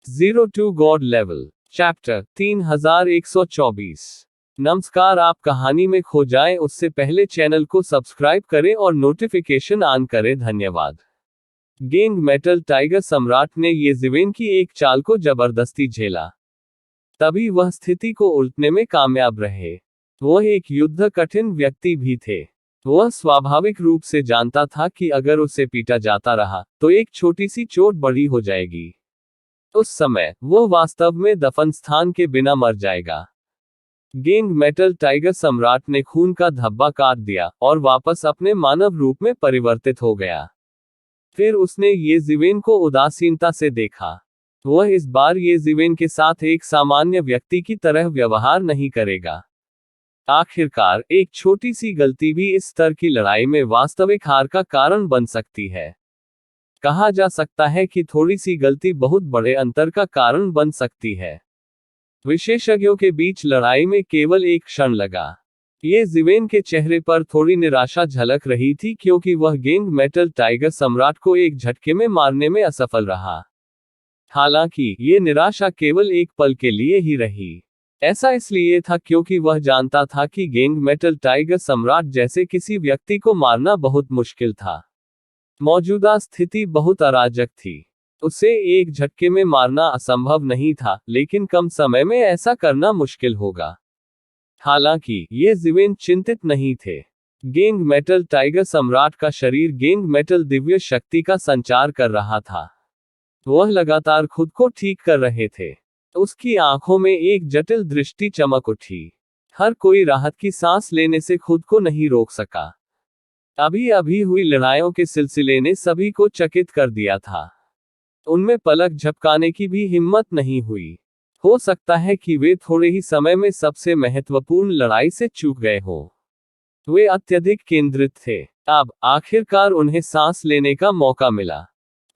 Zero to god level. Chapter 3124। नमस्कार, आप कहानी में खो जाएं उससे पहले चैनल को सब्सक्राइब करें और नोटिफिकेशन ऑन करें। धन्यवाद। गेंग मेटल टाइगर सम्राट ने ये जिवेन की एक चाल को जबरदस्ती झेला, तभी वह स्थिति को उलटने में कामयाब रहे। वह एक युद्ध कठिन व्यक्ति भी थे। वह स्वाभाविक रूप से जानता था कि अगर उसे पीटा जाता रहा तो एक छोटी सी चोट बड़ी हो जाएगी। उस समय वो वास्तव में दफन स्थान के बिना मर जाएगा। गेंग मेटल टाइगर सम्राट ने खून का धब्बा काट दिया और वापस अपने मानव रूप में परिवर्तित हो गया। फिर उसने ये जिवेन को उदासीनता से देखा। वह इस बार ये जिवेन के साथ एक सामान्य व्यक्ति की तरह व्यवहार नहीं करेगा। आखिरकार एक छोटी सी गलती भी इस स्तर की लड़ाई में वास्तविक हार का कारण बन सकती है। कहा जा सकता है कि थोड़ी सी गलती बहुत बड़े अंतर का कारण बन सकती है। विशेषज्ञों के बीच लड़ाई में केवल एक क्षण लगा। ये जिवेन के चेहरे पर थोड़ी निराशा झलक रही थी क्योंकि वह गेंग मेटल टाइगर सम्राट को एक झटके में मारने में असफल रहा। हालांकि ये निराशा केवल एक पल के लिए ही रही। ऐसा इसलिए था क्योंकि वह जानता था कि गेंग मेटल टाइगर सम्राट जैसे किसी व्यक्ति को मारना बहुत मुश्किल था। मौजूदा स्थिति बहुत अराजक थी। उसे एक झटके में मारना असंभव नहीं था, लेकिन कम समय में ऐसा करना मुश्किल होगा। हालांकि ये जिवेन चिंतित नहीं थे। गेंग मेटल टाइगर सम्राट का शरीर गेंग मेटल दिव्य शक्ति का संचार कर रहा था। वह लगातार खुद को ठीक कर रहे थे। उसकी आंखों में एक जटिल दृष्टि चमक उठी। हर कोई राहत की सांस लेने से खुद को नहीं रोक सका। अभी अभी हुई लड़ाइयों के सिलसिले ने सभी को चकित कर दिया था। उनमें पलक झपकाने की भी हिम्मत नहीं हुई। हो सकता है कि वे थोड़े ही समय में सबसे महत्वपूर्ण लड़ाई से चूक गए हों। वे अत्यधिक केंद्रित थे। अब आखिरकार उन्हें सांस लेने का मौका मिला।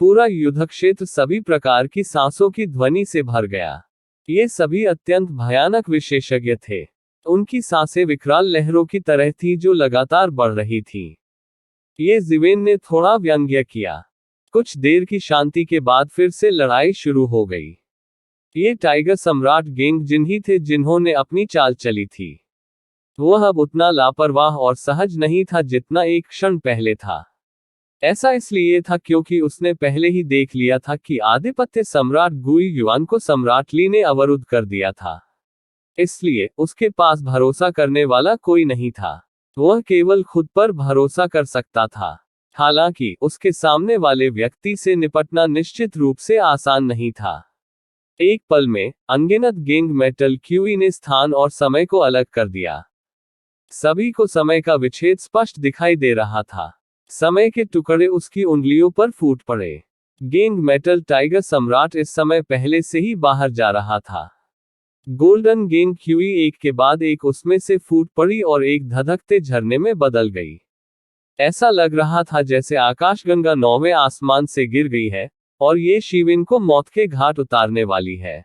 पूरा युद्ध क्षेत्र सभी प्रकार की सांसों की ध्वनि से भर गया। ये सभी अत्यंत भयानक विशेषज्ञ थे। उनकी सांसें विकराल लहरों की तरह थी जो लगातार बढ़ रही थी। ये जिवेन ने थोड़ा व्यंग्य किया। कुछ देर की शांति के बाद फिर से लड़ाई शुरू हो गई। ये टाइगर सम्राट गेंग जिन्ही थे जिन्होंने अपनी चाल चली थी। वह अब उतना लापरवाह और सहज नहीं था जितना एक क्षण पहले था। ऐसा इसलिए था क्योंकि उसने पहले ही देख लिया था कि आधिपत्य सम्राट गुई युआन को सम्राट ली ने अवरुद्ध कर दिया था। इसलिए उसके पास भरोसा करने वाला कोई नहीं था। वह केवल खुद पर भरोसा कर सकता था। हालांकि उसके सामने वाले व्यक्ति से निपटना निश्चित रूप से आसान नहीं था। एक पल में अनगिनत गेंग मेटल क्यूई ने स्थान और समय को अलग कर दिया। सभी को समय का विच्छेद स्पष्ट दिखाई दे रहा था। समय के टुकड़े उसकी उंगलियों पर फूट पड़े। गेंग मेटल टाइगर सम्राट इस समय पहले से ही बाहर जा रहा था। गोल्डन गेंग क्यूई एक के बाद एक उसमें से फूट पड़ी और एक धधकते झरने में बदल गई। ऐसा लग रहा था जैसे आकाशगंगा नौवें आसमान से गिर गई है और ये शिवेन को मौत के घाट उतारने वाली है।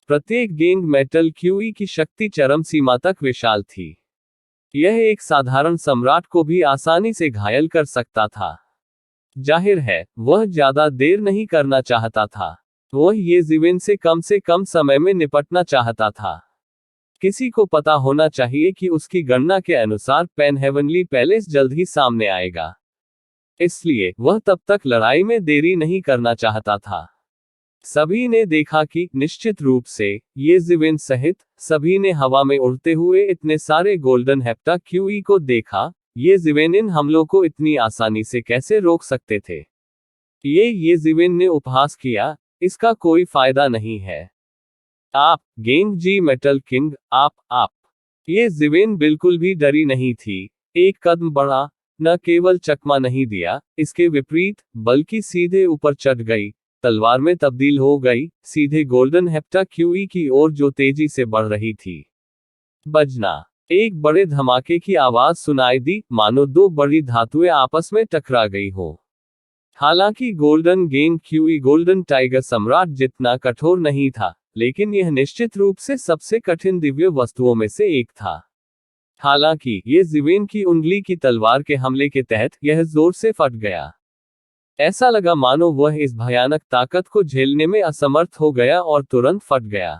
प्रत्येक गेंग मेटल क्यूई की शक्ति चरम सीमा तक विशाल थी। यह एक साधारण सम्राट को भी आसानी से घायल कर सकता था। जाहिर है वह ज्यादा देर नहीं करना चाहता था। वह ये जिवेन से कम समय में निपटना चाहता था। किसी को पता होना चाहिए कि उसकी गणना के अनुसार पेनहेवनली पैलेस जल्द ही सामने आएगा। इसलिए वह तब तक लड़ाई में देरी नहीं करना चाहता था। सभी ने देखा कि निश्चित रूप से ये जिवेन सहित सभी ने हवा में उड़ते हुए इतने सारे गोल्डन हेप्टा क्यूई को देखा। ये जिवेन इन हमलों को इतनी आसानी से कैसे रोक सकते थे? ये जिवेन ने उपहास किया। इसका कोई फायदा नहीं है। आप गेंग जी मेटल किंग, आप। ये जिवेन बिल्कुल भी डरी नहीं थी। एक कदम बढ़ा, न केवल चकमा नहीं दिया, इसके विपरीत बल्कि सीधे ऊपर चढ़ गई, तलवार में तब्दील हो गई, सीधे गोल्डन हेप्टा क्यूई की ओर जो तेजी से बढ़ रही थी। बजना, एक बड़े धमाके की आवाज सुनाई दी, मानो दो बड़ी धातुएं आपस में टकरा गई हो। हालांकि गोल्डन गेंग क्यूई गोल्डन टाइगर सम्राट जितना कठोर नहीं था, लेकिन यह निश्चित रूप से सबसे कठिन दिव्य वस्तुओं में से एक था। हालांकि ये जिवेन की उंगली की तलवार के हमले के तहत यह जोर से फट गया। ऐसा लगा मानो वह इस भयानक ताकत को झेलने में असमर्थ हो गया और तुरंत फट गया।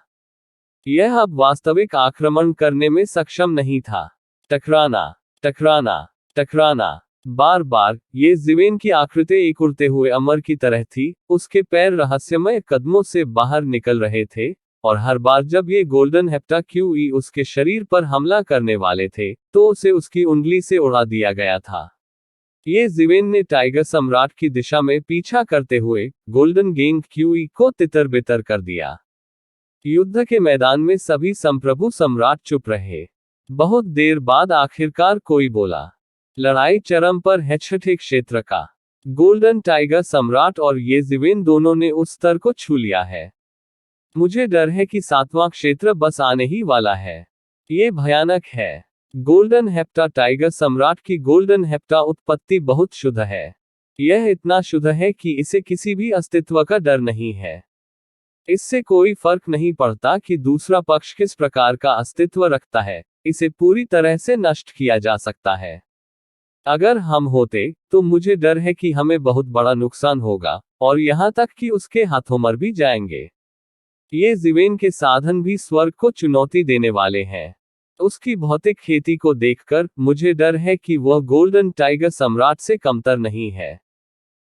यह अब वास्तविक आक्रमण करने में सक्षम नहीं था। टकराना, टकराना, टकराना। बार बार, ये ज़िवेन की आकृति एक उड़ते हुए अमर की तरह थी, उसके पैर रहस्यमय कदमों से बाहर निकल रहे थे, और हर बार जब ये गोल्डन हेप्टा क्यूई उसके शरीर पर हमला करने वाले थे, तो उसे उसकी उंगली से उड़ा दिया गया था। ये ज़िवेन ने टाइगर सम्राट की दिशा में पीछा करते हुए गोल्डन गेंग क्यूई को तितर बितर कर दिया। युद्ध के मैदान में सभी संप्रभु सम्राट चुप रहे। बहुत देर बाद आखिरकार कोई बोला। लड़ाई चरम पर है। छठे क्षेत्र का गोल्डन टाइगर सम्राट और ये ज़िवेन दोनों ने उस स्तर को छू लिया है। मुझे डर है कि सातवां क्षेत्र बस आने ही वाला है। ये भयानक है। गोल्डन हेप्टा टाइगर सम्राट की गोल्डन हेप्टा उत्पत्ति बहुत शुद्ध है। यह इतना शुद्ध है कि इसे किसी भी अस्तित्व का डर नहीं है। इससे कोई फर्क नहीं पड़ता कि दूसरा पक्ष किस प्रकार का अस्तित्व रखता है, इसे पूरी तरह से नष्ट किया जा सकता है। अगर हम होते, तो मुझे डर है कि हमें बहुत बड़ा नुकसान होगा, और यहां तक कि उसके हाथों मर भी जाएंगे। ये ज़िवेन के साधन भी स्वर्ग को चुनौती देने वाले हैं। उसकी भौतिक खेती को देखकर, मुझे डर है कि वह गोल्डन टाइगर सम्राट से कमतर नहीं है।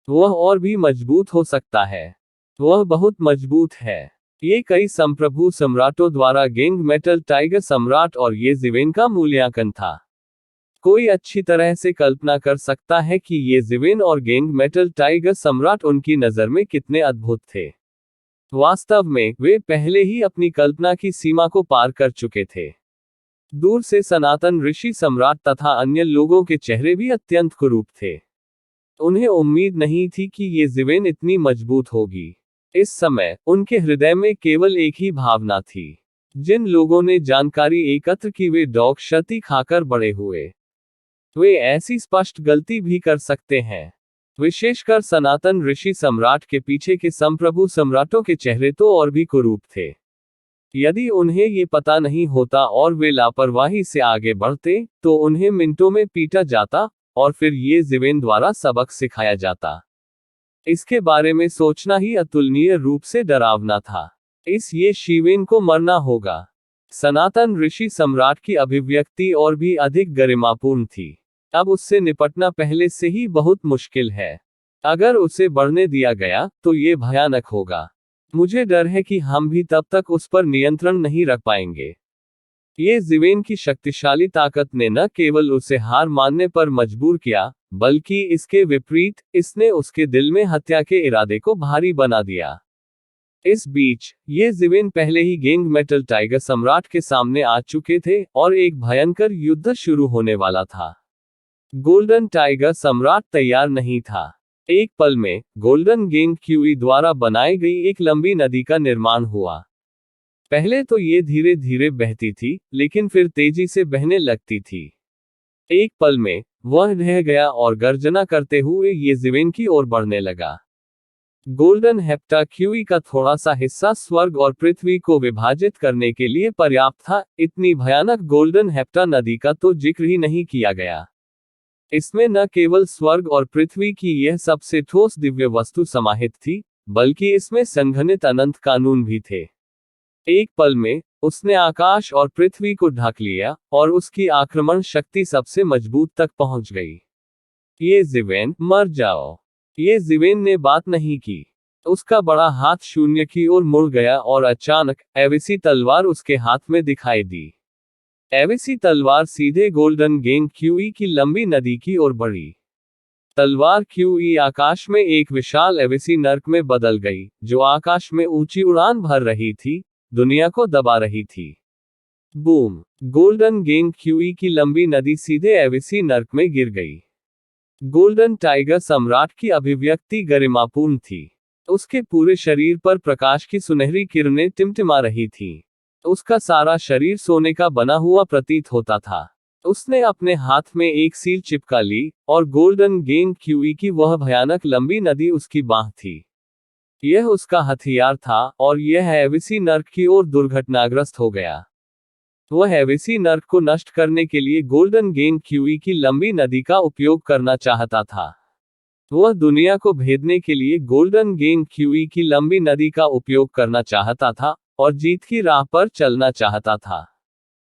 वह और भी मजबूत हो सकता है। वह बहुत मजबूत है। ये कई संप्रभु सम्राटों द्वारा गेंग मेटल टाइगर सम्राट और ये ज़िवेन का मूल्यांकन था। कोई अच्छी तरह से कल्पना कर सकता है कि ये ज़िवेन और गेंग मेटल टाइगर सम्राट उनकी नज़र में कितने अद्भुत थे। वास्तव में, वे पहले ही अपनी कल्पना की सीमा को पार कर चुके थे। दूर से सनातन ऋषि सम्राट तथा अन्य लोगों के चेहरे भी अत्यंत कुरूप थे। उन्हें उम्मीद नहीं थी कि ये ज़िवेन इतनी मजबूत होगी। इस समय, उनके हृदय में केवल एक ही भावना थी। जिन लोगों ने जानकारी एकत्र की वे डॉग क्षति खाकर बड़े हुए। वे ऐसी स्पष्ट गलती भी कर सकते हैं। विशेषकर सनातन ऋषि सम्राट के पीछे के संप्रभु सम्राटों के चेहरे तो और भी कुरूप थे। यदि उन्हें ये पता नहीं होता और वे लापरवाही से आगे बढ़ते, तो उन्हें मिनटों में पीटा जाता, और फिर ये ज़िवेन द्वारा सबक सिखाया जाता। इसके बारे में सोचना ही अतुलनीय रूप से डरावना था। इस ये ज़िवेन को मरना होगा। सनातन ऋषि सम्राट की अभिव्यक्ति और भी अधिक गरिमापूर्ण थी। अब उससे निपटना पहले से ही बहुत मुश्किल है। अगर उसे बढ़ने दिया गया, तो ये भयानक होगा। मुझे डर है कि हम भी तब तक उस पर नियंत्रण नहीं रख पाएंगे। ये ज़िवेन की शक्तिशाली ताकत ने न केवल उसे हार मानने पर मजबूर किया, बल्कि इसके विपरीत, इसने उसके दिल में हत्या के इरादे को भारी बना दिया। इस बीच, ये ज़िवेन पहले ही गेंग मेटल टाइगर सम्राट के सामने आ चुके थे, और एक भयंकर युद्ध शुरू होने वाला था। गोल्डन टाइगर सम्राट तैयार नहीं था। एक पल में, गोल्डन गेंग क्यूई द्वारा बनाई गई एक लंबी नदी का निर्माण हुआ। पहले तो ये धीरे धीरे बहती थी, लेकिन फिर तेजी से बहने लगती थी। एक पल में, वह रह गया और गर्जना करते हुए ये ज़िवेन की ओर बढ़ने लगा। गोल्डन हेप्टा क्यूई का थोड़ा सा हिस्सा स्वर्ग और पृथ्वी को विभाजित करने के लिए पर्याप्त था। इतनी भयानक गोल्डन हेप्टा नदी का तो जिक्र ही नहीं किया गया। इसमें न केवल स्वर्ग और पृथ्वी की यह सबसे ठोस दिव्य वस्तु समाहित थी, बल्कि इसमें संघनित अनंत कानून भी थे। एक पल में, उसने आकाश और पृथ्वी को ढक लिया, और उसकी आक्रमण शक्ति सबसे मजबूत तक पहुंच गई। ये ज़िवेन, मर जाओ। ये ज़िवेन ने बात नहीं की। उसका बड़ा हाथ शून्य की ओर मुड़ गया और अचानक, एविसी तलवार उसके हाथ में दिखाई दी। एविसी तलवार सीधे गोल्डन गेंग क्यूई की लंबी नदी की ओर बढ़ी। तलवार क्यूई आकाश में एक विशाल एविसी नर्क में बदल गई, जो आकाश में ऊंची उड़ान भर रही थी, दुनिया को दबा रही थी। बूम! गोल्डन गेंग क्यूई की लंबी नदी सीधे एविसी नर्क में गिर गई। गोल्डन टाइगर सम्राट की अभिव्यक्ति गरिमापूर्ण थी। उसके पूरे शरीर पर प्रकाश की सुनहरी किरणें टिमटिमा रही थीं। उसका सारा शरीर सोने का बना हुआ प्रतीत होता था। उसने अपने हाथ में एक सील चिपका ली, और गोल्डन गेंग क्यूई की वह भयानक लंबी नदी उसकी बांह थी। यह उसका हथियार था, और यह एविसी नर्क की ओर दुर्घटनाग्रस्त हो गया। वह एविसी नर्क को नष्ट करने के लिए गोल्डन गेंग क्यूई की लंबी नदी का उपयोग करना चाहता था। वह दुनिया को भेदने के लिए गोल्डन गेंग क्यूई की लंबी नदी का उपयोग करना चाहता था और जीत की राह पर चलना चाहता था।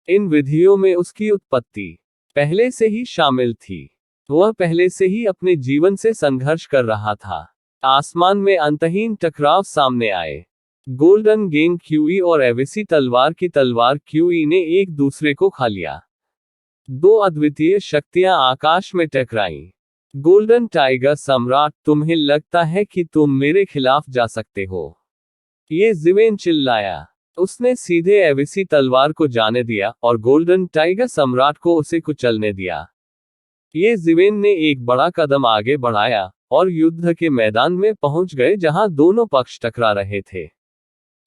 इन विधियों में उसकी उत्पत्ति पहले से ही शामिल थी। वह पहले से ही अपने जीवन से संघर्ष कर रहा था। आसमान में अंतहीन टकराव सामने आए। गोल्डन गेंग क्यूई और एविसी तलवार की तलवार क्यूई ने एक दूसरे को खा लिया। दो अद्वितीय शक्तियां आकाश में टकराईं। गोल्डन टाइगर सम्राट, तुम्हें लगता है कि तुम मेरे खिलाफ जा सकते हो? ये ज़िवेन चिल्लाया। उसने सीधे एविसी तलवार को जाने दिया और गोल्डन टाइगर सम्राट को उसे कुचलने दिया। ये ज़िवेन ने एक बड़ा कदम आगे बढ़ाया और युद्ध के मैदान में पहुंच गए जहां दोनों पक्ष टकरा रहे थे।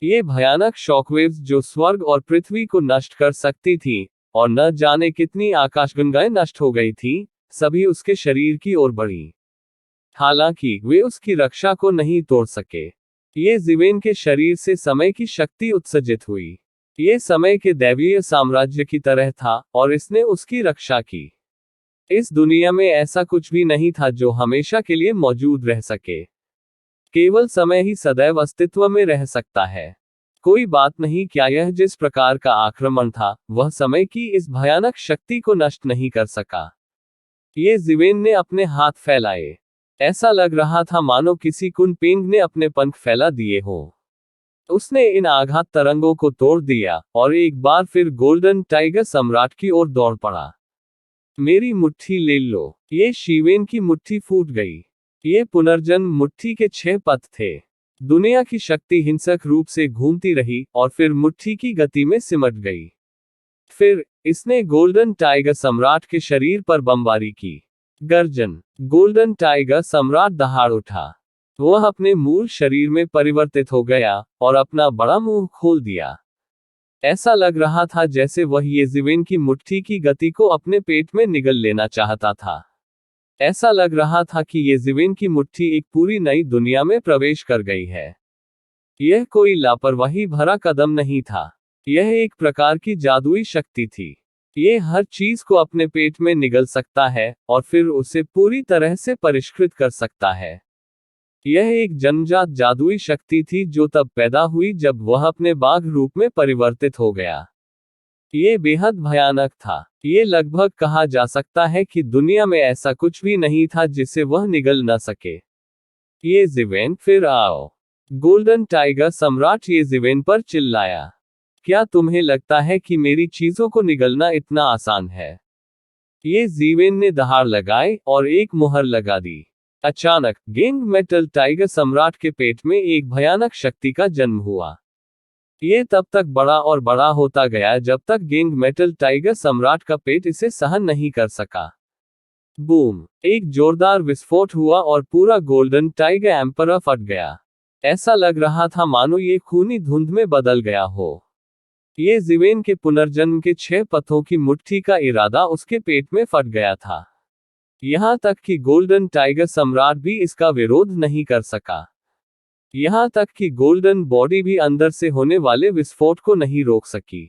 ये भयानक शॉकवेव्स जो स्वर्ग और पृथ्वी को नष्ट कर सकती थीं, और न जाने कितनी आकाशगंगाएं नष्ट हो गई थीं, सभी उसके शरीर की ओर बढ़ी। हालांकि वे उसकी रक्षा को नहीं तोड़ सके। ये ज़िवेन के शरीर से समय की शक्ति उत्सर्जित हुई। ये समय के दैवीय साम्राज्य की तरह था और इसने उसकी रक्षा की। इस दुनिया में ऐसा कुछ भी नहीं था जो हमेशा के लिए मौजूद रह सके। केवल समय ही सदैव अस्तित्व में रह सकता है। कोई बात नहीं क्या यह जिस प्रकार का आक्रमण था, वह समय की इस भयानक शक्ति को नष्ट नहीं कर सका। ये ज़िवेन ने अपने हाथ फैलाए। ऐसा लग रहा था मानो किसी कुनपेंग ने अपने पंख फैला दिए हो। उसने इन आघात तरंगों को तोड़ दिया और एक बार फिर गोल्डन टाइगर सम्राट की ओर दौड़ पड़ा। मेरी मुट्ठी ले लो। ये शीवेन की मुट्ठी फूट गई। ये पुनर्जन्म मुट्ठी के 6 पथ थे। दुनिया की शक्ति हिंसक रूप से घूमती रही और फिर मुट्ठी की गति में सिमट गई। फिर इसने गोल्डन टाइगर सम्राट के शरीर पर बमबारी की। गर्जन। गोल्डन टाइगर सम्राट दहाड़ उठा। वह अपने मूल शरीर में परिवर्तित हो गया और अपना बड़ा मुंह खोल दिया। ऐसा लग रहा था जैसे वह ये ज़िवेन की मुट्ठी की गति को अपने पेट में निगल लेना चाहता था। ऐसा लग रहा था कि ये ज़िवेन की मुट्ठी एक पूरी नई दुनिया में प्रवेश कर गई है। यह कोई लापरवाही भरा कदम नहीं था। यह एक प्रकार की जादुई शक्ति थी। ये हर चीज को अपने पेट में निगल सकता है और फिर उसे पूरी तरह से परिष्कृत कर सकता है। यह एक जन्मजात जादुई शक्ति थी जो तब पैदा हुई जब वह अपने बाघ रूप में परिवर्तित हो गया। ये बेहद भयानक था। ये लगभग कहा जा सकता है कि दुनिया में ऐसा कुछ भी नहीं था जिसे वह निगल न सके। ये ज़िवेन, फिर आओ। गोल्डन टाइगर सम्राट ये ज़िवेन पर चिल्लाया। क्या तुम्हें लगता है कि मेरी चीजों को निगलना इतना आसान है? ये ज़िवेन ने दहाड़ लगाई और एक मुहर लगा दी। अचानक गेंग मेटल टाइगर सम्राट के पेट में एक भयानक शक्ति का जन्म हुआ। ये तब तक बड़ा और बड़ा होता गया जब तक गेंग मेटल टाइगर सम्राट का पेट इसे सहन नहीं कर सका। बूम! एक जोरदार विस्फोट हुआ और पूरा गोल्डन टाइगर एम्परर फट गया। ऐसा लग रहा था मानो ये खूनी धुंध में बदल गया हो। ये ज़िवेन के पुनर्जन्म के 6 पथों की मुट्ठी का इरादा उसके पेट में फट गया था। यहां तक कि गोल्डन टाइगर सम्राट भी इसका विरोध नहीं कर सका। यहां तक कि गोल्डन बॉडी भी अंदर से होने वाले विस्फोट को नहीं रोक सकी।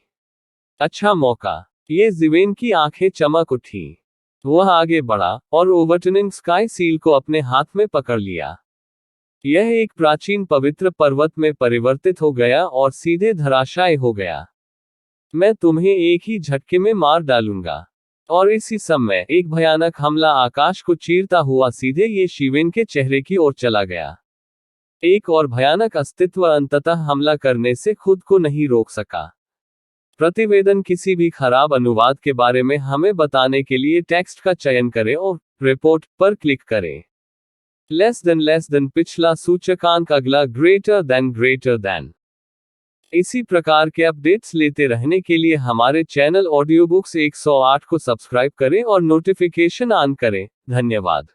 अच्छा मौका। ये ज़िवेन की आंखें चमक उठी। वह आगे बढ़ा और ओवरटर्निंग स्काई सील को अपने हाथ में पकड़ लिया। यह एक प्राचीन पवित्र पर्वत में परिवर्तित हो गया और सीधे धराशायी हो गया। मैं तुम्हें एक ही झटके में मार डालूंगा। और इसी समय एक भयानक हमला आकाश को चीरता हुआ सीधे ये शीवेन के चेहरे की ओर चला गया। एक और भयानक अस्तित्व अंततः हमला करने से खुद को नहीं रोक सका। प्रतिवेदन किसी भी खराब अनुवाद के बारे में हमें बताने के लिए टेक्स्ट का चयन करें और रिपोर्ट पर क्लिक करें। लेस देन पिछला सूचकांक, अगला ग्रेटर देन। इसी प्रकार के अपडेट्स लेते रहने के लिए हमारे चैनल ऑडियो बुक्स 108 को सब्सक्राइब करें और नोटिफिकेशन ऑन करें। धन्यवाद।